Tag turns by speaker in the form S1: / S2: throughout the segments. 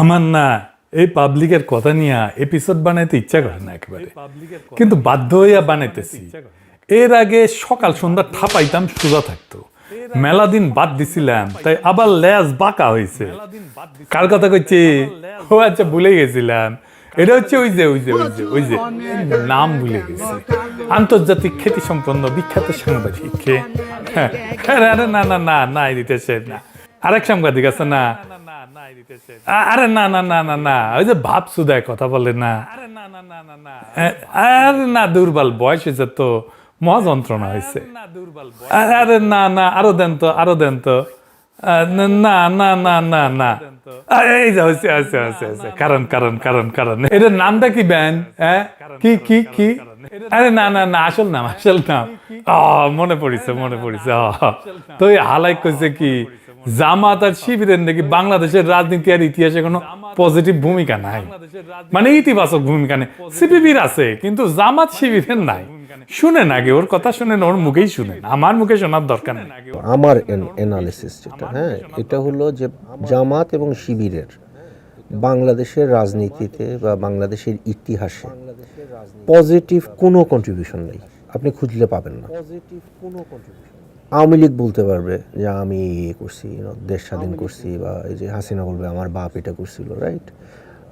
S1: আমার না এই পাবলিকের কথা নিয়ে এপিসোড বানাইতে ইচ্ছা করে না একেবারে, কিন্তু বাধ্য হইয়া বানাইতেছি। এর আগে সকাল সন্ধ্যা ঠাপাইতাম সোজা থাকতো, মেলা দিন বাদ দিছিলাম, তাই আবার লেজ বাঁকা হয়েছে। কার কথা কইছে? ও আচ্ছা, ভুলে গেছিলাম। এটা হচ্ছে ওই যে ওই যে ওই যে ওই যে নাম ভুলে গেছি, আন্তর্জাতিক খ্যাতি সম্পন্ন বিখ্যাত সাংবাদিক। আরে না না না না দিতেছে না, আরেক সাংবাদিক আছে না, আরে না না না না না, ওই যে ভাব সুদায় কথা বলে না, আরে না, দুর্বল বয়স হয়েছে তো, মহা যন্ত্রণা হয়েছে। আরে না না, আরো দেন তো, আরো দেন তো, না না না না না, এই যে হচ্ছে আছে আছে আছে, কারণ কারণ কারণ কারণ এটার নামটা কি ব্যান? হ্যাঁ, কি কি কি? আরে না না না, আসল নাম, আসল নাম মনে পড়িছে, মনে পড়িছে। তো হালাই কইছে কি, জামাত আর শিবিরের নাকি বাংলাদেশের রাজনীতি আর ইতিহাসে কোনো পজিটিভ ভূমিকা নাই, মানে ইতিবাচক ভূমিকা নেই। সিপিবির আছে কিন্তু জামাত শিবিরের নাই। শুনেন আগে ওর কথা, শুনেন, ওর মুখেই শুনেন, আমার মুখে শোনার দরকার নেই।
S2: আমার অ্যানালিসিস যেটা, হ্যাঁ, এটা হলো যে জামাত এবং শিবিরের বাংলাদেশের রাজনীতিতে বা বাংলাদেশের ইতিহাসে পজিটিভ কোনো কন্ট্রিবিউশন নেই, আপনি খুঁজলে পাবেন না। আওয়ামী লীগ বলতে পারবে যে আমি করছি, দেশ স্বাধীন করছি, বা এই যে হাসিনা বলবে আমার বাপ এটা করছিল, রাইট?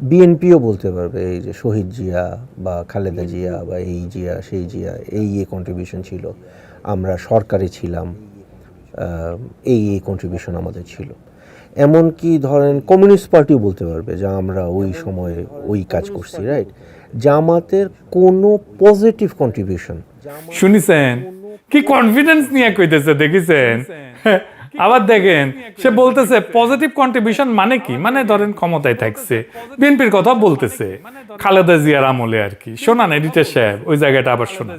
S2: বিএনপিও বলতে পারবে এই যে শহীদ জিয়া বা খালেদা জিয়া বা এই জিয়া সেই জিয়া এই কন্ট্রিবিউশন ছিল, আমরা সরকারে ছিলাম, এই কন্ট্রিবিউশন আমাদের ছিল। এমনকি ধরেন কমিউনিস্ট পার্টিও বলতে পারবে যে আমরা ওই সময়ে ওই কাজ করছি, রাইট? জামাতের কোনো পজিটিভ কন্ট্রিবিউশন
S1: শুনিছেন কি কনফিডেন্স নিয়ে কইতেছে, দেখেছেন? আবার দেখেন, সে বলতেছে পজিটিভ কন্ট্রিবিউশন মানে কি, মানে ধরেন ক্ষমতায় থাকছে, বিএনপির কথা বলতেছে, খালেদা জিয়ার আমলে আর কি। শোনান এডিটর সাহেব, ওই জায়গাটা আবার শোনান।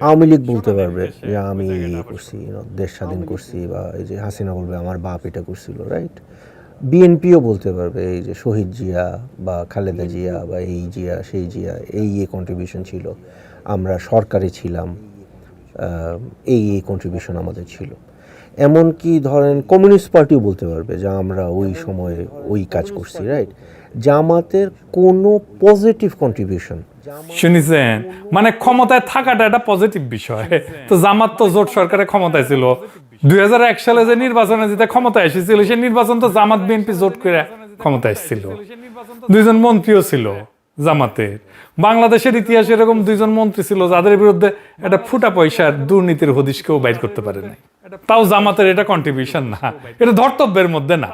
S2: আওয়ামী লীগ বলতে পারবে যে আমি করছি, দেশ স্বাধীন করছি, বা এই যে হাসিনা বলবে আমার বাপ এটা করছিল, রাইট? বিএনপিও বলতে পারবে এই যে শহীদ জিয়া বা খালেদা জিয়া বা এই জিয়া সেই জিয়া এই কন্ট্রিবিউশন ছিল, আমরা সরকারে ছিলাম, এই কন্ট্রিবিউশন আমাদের ছিল। এমনকি ধরেন কমিউনিস্ট পার্টিও বলতে পারবে যে আমরা ওই সময়ে ওই কাজ করছি, রাইট? জামাতের কোনো পজিটিভ কন্ট্রিবিউশন
S1: শুনিছেন, মানে ক্ষমতায় থাকাটা একটা পজিটিভ বিষয়। তো জামাত তো জোট সরকারে ক্ষমতায় ছিল, 2001 সালে যে নির্বাচনে যেটা ক্ষমতায় এসেছিল, সেই নির্বাচন তো জামাত বিএনপি জোট করে ক্ষমতায় এসেছিল, 2জন মন্ত্রীও ছিল জামাতের। বাংলাদেশের ইতিহাসে এরকম 2জন মন্ত্রী ছিল যাদের বিরুদ্ধে একটা ফুটা পয়সার দুর্নীতির হদিশ কেউ বাইর করতে পারে নাই। তাও জামাতের এটা কন্ট্রিবিউশন না, এটা ধর্তব্যের মধ্যে না।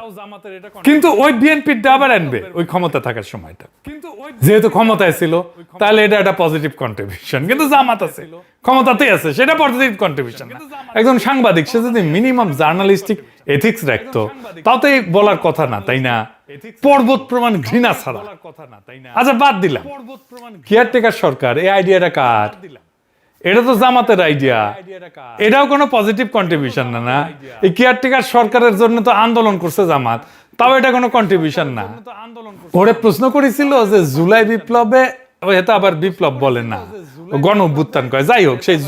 S1: কিন্তু ওই বিএনপির আবার আনবে ওই ক্ষমতা থাকার সময়টা, যেহেতু ক্ষমতায় ছিল, তাহলে এটা একটা পজিটিভ কন্ট্রিবিউশন। কিন্তু জামাত আছে, ক্ষমতাতেই আছে, সেটা পজিটিভ কন্ট্রিবিউশন না। একজন সাংবাদিক সে যদি মিনিমাম জার্নালিস্টিক এথিক্স রাখতো, তাও তো বলার কথা না, তাই না? পর্বত প্রমাণ ঘৃণা ছাড়া। আচ্ছা, বাদ দিলাম কেয়ারটেকার সরকার, এই আইডিয়াটা কার? এটা তো জামাতের আইডিয়া, এটাও কোনো পজিটিভ কন্ট্রিবিউশন না। না, এই কেয়ারটেকার সরকারের জন্য তো আন্দোলন করছে জামাত, তাও এটা কোনো কন্ট্রিবিউশন না। ওরে প্রশ্ন করেছিল যে জুলাই বিপ্লবে, এটা আবার বিপ্লব বলে না, গণ অভ্যুত্থান কয়, যাই হোক, সেই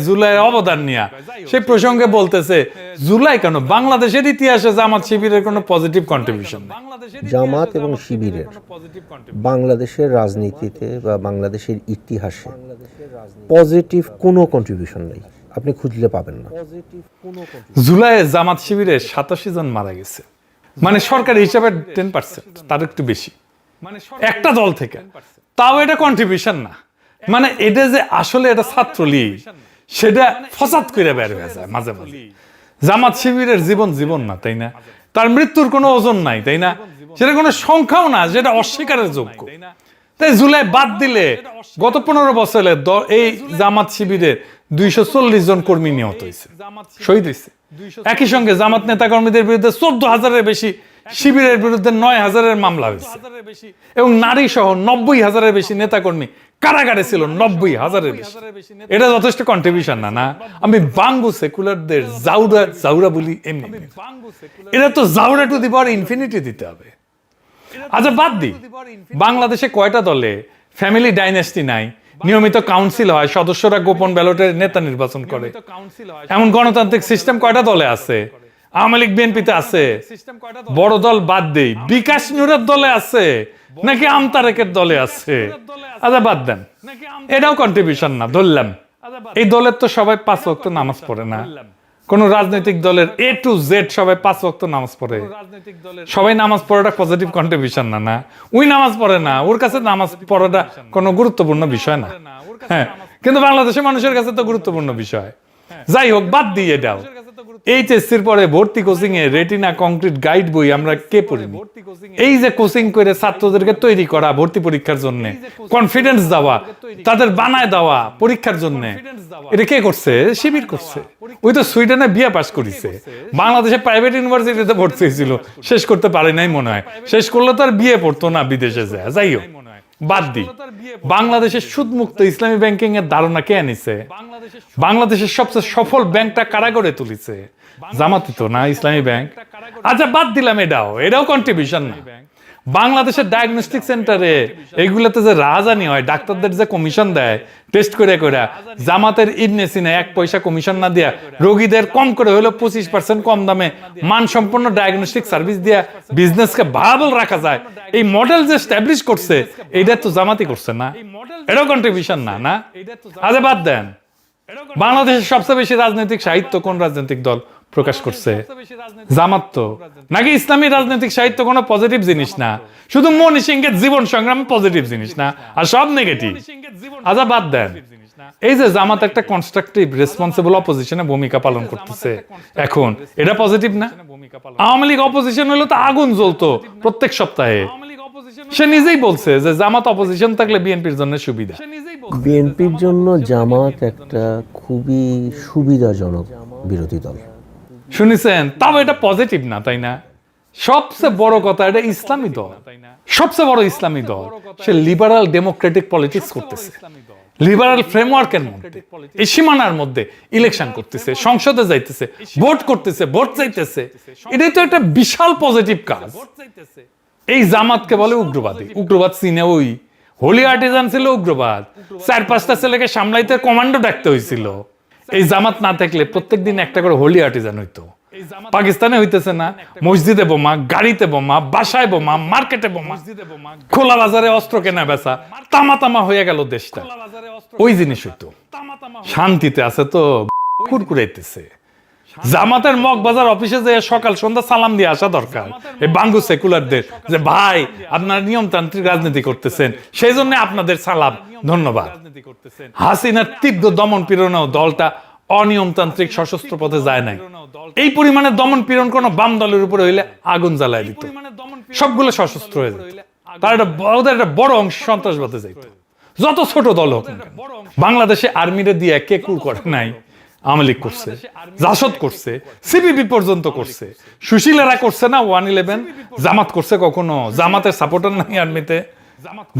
S1: জুলাইয়ের অবদান নিয়ে সেই প্রসঙ্গে বলতেছে, জুলাই কেন বাংলাদেশের ইতিহাসে জামাত শিবিরের কোনো পজিটিভ কন্ট্রিবিউশন নেই।
S2: জামাত এবং শিবিরের বাংলাদেশের রাজনীতিতে বা বাংলাদেশের ইতিহাসে পজিটিভ কোনো কন্ট্রিবিউশন নেই, আপনি খুঁজলে পাবেন না।
S1: জুলাইয়ে জামাত শিবিরের 87 জন মারা গেছে, মানে সরকারি হিসাবে 10%, তার একটু বেশি, একটা দল থেকে। তাও এটা কন্ট্রিবিউশন না, মানে এটা যে আসলে এটা ছাত্রলীগ, সেটা ফসাদ করে বের হয়ে যায় মাঝে মাঝে। জামাত শিবিরের জীবন জীবন না, তাই না? তার মৃত্যুর কোনো ওজন নাই, তাই না? সেটা কোনো সংখ্যাও না, যেটা অস্বীকারের যোগ্য। তাই জুলাই বাদ দিলে গত 15 বছরে এই জামাত শিবিরের 240 জন কর্মী নিহত হয়েছে, শহীদ হয়েছে। একই সঙ্গে জামাত নেতা কর্মীদের বিরুদ্ধে 14,000-এর বেশি, শিবিরের বিরুদ্ধে 9,000-এর মামলা হয়েছে, এবং নারী সহ 90,000-এর বেশি নেতাকর্মী কারাগারে ছিল, 90,000-এর বেশি। এটা যথেষ্ট কন্ট্রিবিউশন না? না, আমি বাঙ্গু সেকুলারদের জাউরা বলি এমনি, এটা তো জাউরা টু দি পাওয়ার ইনফিনিটি দিতে হবে। আচ্ছা, বাদ দি, বাংলাদেশে কয়টা দলে ফ্যামিলি ডাইনেস্টি নাই, নিয়মিত কাউন্সিল হয়, সদস্যরা গোপন ব্যালটের নেতা নির্বাচন করে, এমন গণতান্ত্রিক সিস্টেম কয়টা দলে আছে? আওয়ামী লীগ বিএনপিতে আছে, বড় দল বাদ দেই, বিকাশ নুরের দলে আছে নাকি আমতারেকের দলে আছে? আচ্ছা বাদ দেন, এটাও কন্ট্রিবিউশন না ধরলাম। এই দলের তো সবাই 5 ওয়াক্ত নামাজ পড়ে না। কোন রাজনৈতিক দলের A to Z সবাই 5 ওয়াক্ত নামাজ পড়ে। সবাই নামাজ পড়াটা পজিটিভ কন্ট্রিবিউশন না। না, ওই নামাজ পড়ে না, ওর কাছে নামাজ পড়াটা কোনো গুরুত্বপূর্ণ বিষয় না। হ্যাঁ, কিন্তু বাংলাদেশের মানুষের কাছে তো গুরুত্বপূর্ণ বিষয়। যাই হোক, বাদ দিয়ে দাও। এইচএসসির পরে ভর্তি কোচিং এ রেটিনা কংক্রিট গাইড বই আমরা কে পড়িনি? এই যে কোচিং করে ছাত্রদেরকে তৈরি করা ভর্তি পরীক্ষার জন্য, কনফিডেন্স দেওয়া, তাদের বানায় দেওয়া পরীক্ষার জন্য, এটা কে করছে? শিবির করছে। ওই তো সুইডেনে বিএ পাস করেছে, বাংলাদেশে প্রাইভেট ইউনিভার্সিটিতে ভর্তি হয়েছিল, শেষ করতে পারে নাই মনে হয়। শেষ করলে তো আর বিয়ে পড়তো না, বিদেশে যায়। যাই হোক, বাদ দি। বাংলাদেশের সুদমুক্ত ইসলামী ব্যাংকিং এর ধারণা কে আনিছে? বাংলাদেশের সবচেয়ে সফল ব্যাংকটা কারা গড়ে তুলিছে? জামাতি তো না, ইসলামী ব্যাংক। আচ্ছা বাদ দিলাম, এটাও কন্ট্রিবিউশন না। বাংলাদেশের ডায়াগনস্টিক সেন্টারে এইগুলোতে যে রাহাজানি হয়, ডাক্তারদের যে কমিশন দেয় টেস্ট করে করে, জামাতের ইবনে সিনা 1 পয়সা কমিশন না দিয়া রোগীদের কম করে হলো 25% কম দামে মানসম্পন্ন ডায়াগনস্টিক সার্ভিস দিয়া বিজনেসকে ভায়াবল রাখা যায়, এই মডেল যে এস্টাবলিশ করছে, এইটা তো জামাতি করছে না? এটাও কন্ট্রিবিউশন না? না, আচ্ছা বাদ দেন। বাংলাদেশের সবচেয়ে বেশি রাজনৈতিক সাহিত্য কোন রাজনৈতিক দল প্রকাশ করছে? জামাত তো। নাকি ইসলামী রাজনৈতিক সাহিত্য কোনো পজিটিভ জিনিস না? শুধু মনি সিংহের জীবন সংগ্রাম পজিটিভ জিনিস না, আর সব নেগেটিভ? আচ্ছা বাদ দেন। এই যে জামাত একটা কনস্ট্রাকটিভ রেসপন্সিবল অপোজিশনে ভূমিকা পালন করতেছে এখন, এটা পজিটিভ না? আওয়ামী লীগ অপোজিশন হলো তো আগুন জ্বলতো প্রত্যেক সপ্তাহে। সে নিজেই বলছে যে জামাত অপোজিশন থাকলে বিএনপির জন্য সুবিধা।
S2: বিএনপির জন্য জামাত একটা খুবই সুবিধাজনক বিরোধী দল।
S1: শুনেছেন? তাও এটা পজিটিভ না, তাই না? সবচেয়ে বড় কথা, এটা ইসলামী দল, সবচেয়ে বড় ইসলামী দল। সে লিবারাল ডেমোক্রেটিক পলিটিক্স করতেছে, লিবারাল ফ্রেমওয়ার্কের মধ্যে, এই সীমানার মধ্যে ইলেকশন করতেছে, সংসদে যাইতেছে, ভোট করতেছে, ভোট চাইতেছে। এটাই তো একটা বিশাল পজিটিভ কাজ। এই জামাতকে বলে উগ্রবাদী। উগ্রবাদ চীনে ওই হোলি আর্টিজান ছিল উগ্রবাদ। 4-5টা ছেলেকে সামলাইতে কমান্ডো ডাকতে হয়েছিল। এই জামাত না থাকলে প্রত্যেকদিন একটা করে হোলি আর্টিজান হইতো। পাকিস্তানে হইতেছে না? মসজিদে বোমা, গাড়িতে বোমা, বাসায় বোমা, মার্কেটে বোমা, খোলা বাজারে অস্ত্র কেনা বেচা, তামা তামা হয়ে গেল দেশটা। ওই জিনিস হইতো। শান্তিতে আছে তো কুরকুরাইতেছে। জামাতের মগবাজার অফিসে যে সকাল সন্ধ্যা সালাম দিয়ে আসা দরকার এই বাঙ্গু সেকুলারদের, যে ভাই আপনারা নিয়মতান্ত্রিক রাজনীতি করতেছেন, সেই জন্য আপনাদের সালাম, ধন্যবাদ। হাসিনার তীব্র দমন পীড়নেও দলটা অনিয়মতান্ত্রিক সশস্ত্র পথে যায় নাই। এই পরিমাণে দমন পীড়ন কোন বাম দলের উপরে হইলে আগুন জ্বালায় দিত, সবগুলো সশস্ত্র হয়ে যেত। তার একটা বড় অংশ সন্ত্রাসবাদে যাইত, যত ছোট দল হোক। বাংলাদেশে আর্মিরে দিয়ে কে কুল করে নাই? আওয়ামী লীগ করছে, জাসদ করছে, সিপিবি পর্যন্ত করছে, সুশীলেরা করছে না 111? জামাত করছে কখনো? জামাতের সাপোর্টার নাই আর্মিতে?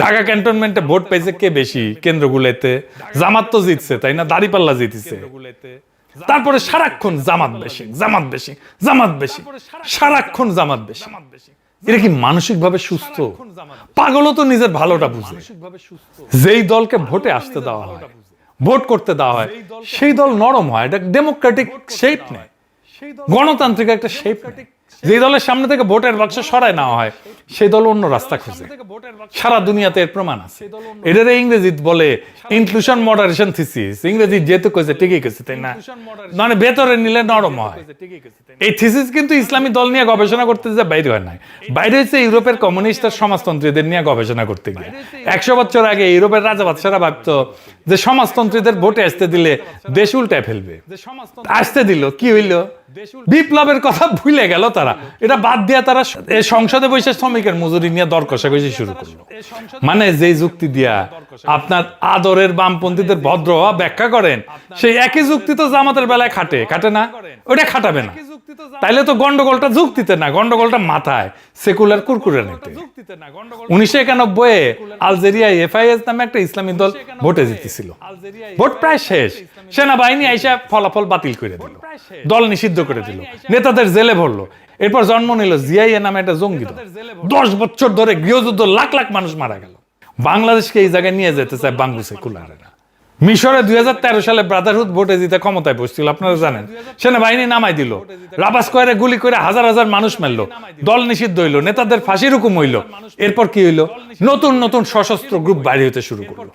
S1: ঢাকা ক্যান্টনমেন্টে ভোট পাইছে কে বেশি কেন্দ্রগুলোতে? জামাত তো জিতছে, তাই না? দাড়িপাল্লা জিতেছে। তারপরে সারাক্ষণ জামাত বেশি, জামাত বেশি, জামাত বেশি, সারাক্ষণ জামাত বেশি। এটা কি মানসিকভাবে সুস্থ? পাগলও তো নিজের ভালোটা বুঝে। যেই দলকে ভোটে আসতে দেওয়া হয়, ভোট করতে দেওয়া হয়, সেই দল নরম হয়, এটা ডেমোক্রেটিক শেপ নেয়, গণতান্ত্রিক একটা শেপ নেয়। যে দলের সামনে থেকে ভোটের বাক্স সরায় নেওয়া হয়, সেই দল অন্য রাস্তা খুঁজে। সারা দুনিয়াতে এর প্রমাণ আছে। এটার ইংরেজিতে বলে ইনক্লুশন মডারেশন থিসিস। ইংরেজি যেহেতু কইছে ঠিকই কইছে, তাই না? মানে ভেতরে নিলে নরম হয়। এই থিসিস কিন্তু ইসলামী দল নিয়ে গবেষণা করতে যে বাইরে হয় নাই, বাইরে হচ্ছে ইউরোপের কমিউনিস্ট আর সমাজতন্ত্রীদের নিয়ে গবেষণা করতে গিয়ে। 100 বছর আগে ইউরোপের রাজা বাদশারা ভাবতো যে সমাজতন্ত্রীদের ভোটে আসতে দিলে দেশ উল্টায় ফেলবে। আসতে দিল, কি হইল? বিপ্লবের কথা ভুলে গেল তারা। এটা বাদ দিয়ে তারা এই সংসদে বসে শ্রমিকের মজুরি নিয়ে দর কষাকষি শুরু করলো। মানে যে যুক্তি দিয়া আপনার আদরের বামপন্থীদের ভদ্র হওয়া ব্যাখ্যা করেন, সেই একই যুক্তি তো জামাতের বেলায় খাটে না? ওটা খাটাবে না। তাইলে তো গন্ডগোলটা যুক্তিতে না, গন্ডগোলটা মাথায়, সেকুলার কুরকুরে নিতে। 1991-এ আলজেরিয়ায় এফআইএস নামে একটা ইসলামী দল ভোটে জিতেছিল। ভোট প্রায় শেষ, সেনাবাহিনী আইসা ফলাফল বাতিল করে দিল, দল নিষিদ্ধ করে দিল, নেতাদের জেলে ভরলো। এরপর জন্ম নিল জিআইএ নামে একটা জঙ্গি দল। 10 বছর ধরে গৃহযুদ্ধ, লাখ লাখ মানুষ মারা গেল। বাংলাদেশকে এই জায়গায় নিয়ে যেতে চায় বাঙ্গু সেকুলারেরা। মিশরে 2013 সালে ব্রাদারহুড ভোটে জিতে ক্ষমতায় বসছিল, আপনারা জানেন। সেনাবাহিনী নামাই দিল, রাবা স্কয়ারে গুলি করে হাজার হাজার মানুষ মারলো, দল নিষিদ্ধ হইলো, নেতাদের ফাঁসির হুকুম হইলো। এরপর কি হইলো? নতুন নতুন সশস্ত্র গ্রুপ বাইরে হতে শুরু করলো,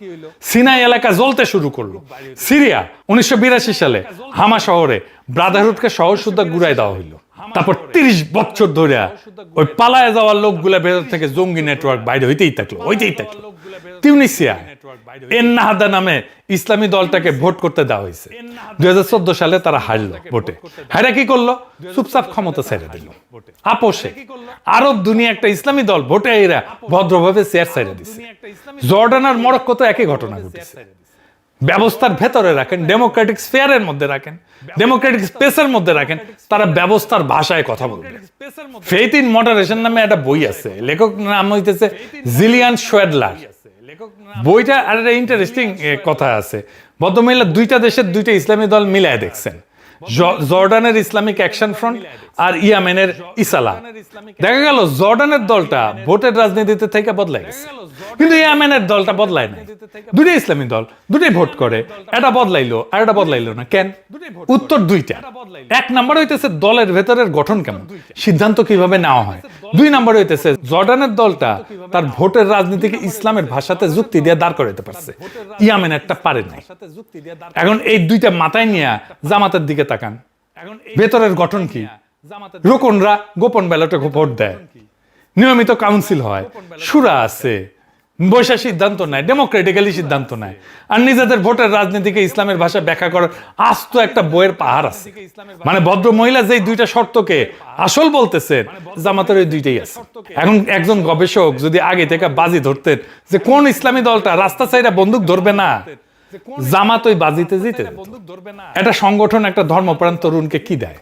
S1: সিনাই এলাকা জ্বলতে শুরু করলো। সিরিয়া 1982 সালে হামা শহরে ব্রাদারহুডকে শহর সুদ্ধা গুড়াই দেওয়া হইলো। তারপর 30 বছর ধরে ওই পালায় যাওয়ার লোকগুলা ভেতর থেকে জঙ্গি নেটওয়ার্ক বাইরে হইতেই থাকলো। তিউনিসিয়া এন্নাহাদা নামে ইসলামী দলটাকে ভোট করতে দেওয়া হয়েছে। 2014 সালে তারা হারলো ভোটে। হারা কি করলো? চুপচাপ ক্ষমতা ছেড়ে দিল। আপোষে আরব দুনিয়া একটা ইসলামী দল ভোটে এরা ভদ্রভাবে চেয়ার ছেড়ে দিচ্ছে। জর্ডান আর মরক্কো তো একই ঘটনা ঘটেছে। ব্যবস্থার ভেতরে রাখেন, ডেমোক্রেটিক স্ফিয়ারের মধ্যে রাখেন, ডেমোক্রেটিক স্পেসের মধ্যে রাখেন, তারা ব্যবস্থার ভাষায় কথা বলবে। ফেইথ ইন মডারেশন নামে একটা বই আছে, লেখক নাম হইতেছে জিলিয়ান শোয়েডলার। বইটা আর একটা ইন্টারেস্টিং কথা আছে। ভদ্রমহিলা দুইটা দেশের দুইটা ইসলামী দল মিলায় দেখছেন, জর্ডানের ইসলামিক অ্যাকশন ফ্রন্ট আর ইয়েমেনের ইসালা। দেখা গেল জর্ডানের দলটা ভোটের রাজনীতিতে থেকে বদলাই গেছে, কিন্তু ইয়েমেনের দলটা বদলায় না। দুইটা ইসলামী দল, দুটোই ভোট করে, এটা বদলাইলো আর এটা বদলাইলো না কেন? উত্তর দুইটা। এক নাম্বার হইতেছে দলের ভেতরের গঠন কেমন, সিদ্ধান্ত কিভাবে নেওয়া হয়। দুই নাম্বার হইতেছে জর্ডানের দলটা তার ভোটের রাজনীতিকে ইসলামের ভাষাতে যুক্তি দিয়ে দাঁড় করাইতে পারছে, ইয়েমেনেরটা পারে নাই। এখন এই দুইটা মাথায় নিয়ে জামাতের দিকে তাকান, ভেতরের গঠন কি? রোকনরা গোপন ব্যালটে ভোট দেয়, নিয়মিত কাউন্সিল হয়, শুরা আছে, বৈশা সিদ্ধান্ত নেয়, ডেমোক্রেটিক্যালি সিদ্ধান্ত নেয়। আর নিজেদের ভোটের রাজনীতিকে ইসলামের ভাষায় ব্যাখ্যা করার আস্ত একটা বইয়ের পাহাড় আছে। মানে ভদ্র মহিলা যে দুইটা শর্তকে আসল বলতেছেন, জামাতের ওই দুইটাই আছে। এখন একজন গবেষক যদি আগে থেকে বাজি ধরতেন যে কোন ইসলামী দলটা রাস্তা ছাইরা বন্দুক ধরবে না, জামাত ওই বাজিতে জিতে। একটা সংগঠন একটা ধর্মপ্রাণ তরুণকে কি দেয়?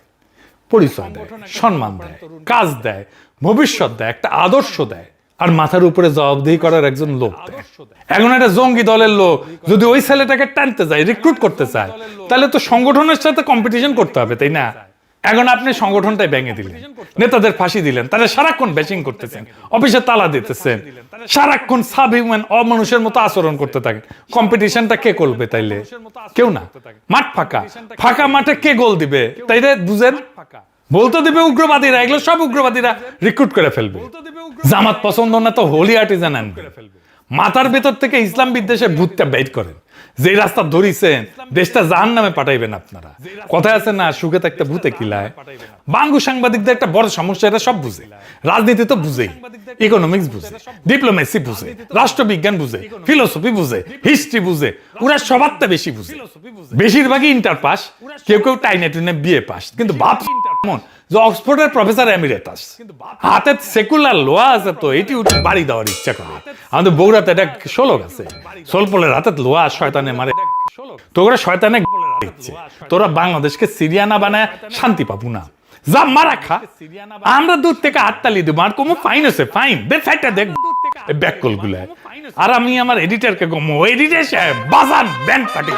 S1: পরিচয় দেয়, সম্মান দেয়, কাজ দেয়, ভবিষ্যৎ দেয়, একটা আদর্শ দেয়, আর মাথার উপরে জবাবদিহি করার একজন লোক দেয়। এখন একটা জঙ্গি দলের লোক যদি ওই ছেলেটাকে টানতে যায়, রিক্রুট করতে চায়, তাহলে তো সংগঠনের সাথে কম্পিটিশন করতে হবে, তাই না? এখন আপনি সংগঠনটাই ভেঙে দিলেন, নেতাদের ফাঁসি দিলেন, তারা সারাক্ষণ ব্যাচিং করতেছেন, অফিসে তালা দিতেছেন, সারাক্ষণ সাবহিউম্যান অমানুষের মতো আচরণ করতে থাকেন। কম্পিটিশনটা কে করবে তাইলে? কেউ না। মাঠ ফাঁকা, ফাঁকা মাঠে কে গোল দিবে তাইলে বুঝেন? বলতে দিবে উগ্রবাদীরা, এগুলো সব উগ্রবাদীরা রিক্রুট করে ফেলবে। জামাত পছন্দ না তো হোলি আর্টিজান আনবে। মাথার ভেতর থেকে ইসলাম বিদ্বেষের ভূতটা বের করেন। যে রাস্তা ধরিছেন দেশটা জাহান্নামে পাঠাইবেন আপনারা। কথায় আছে না, সুখে থাকতে ভূতে কিলায়। বাঙ্গু সাংবাদিকদের একটা বড় সমস্যা, এটা সব বুঝে, রাজনীতি তো বুঝেই, ইকোনমিক্স বুঝে, ডিপ্লোমেসি বুঝে, রাষ্ট্রবিজ্ঞান বুঝে, ফিলোসফি বুঝে, হিস্ট্রি বুঝে, ওরা সবারটা বেশি বুঝে। বেশিরভাগই ইন্টার পাস, কেউ কেউ টাইনে টুইনে বিএ পাস, কিন্তু ভাব এমন যে অক্সফোর্ডের প্রফেসর এমিরেটাস। হাতে সেকুলার লোয়া আছে তো এটি উঠে বাড়ি দেওয়ার ইচ্ছা করে। আমাদের বগুড়াতে এটা শোলক আছে, সোলপলের হাতে লোয়া শয়তানে মারে, তোরা শয়তানে দিচ্ছে। তোরা বাংলাদেশকে সিরিয়া না বানায় শান্তি পাবো না, যা মারা খা। আমরা দূর থেকে হাততালি দেবো, আর কমো ফাইন আছে, ফাইন বেফাইটা দেখ ব্যাককল গুলা। আর আমি আমার এডিটরকে কমো, এডিটর সাহেব বাজান ব্যান্ড পার্টি।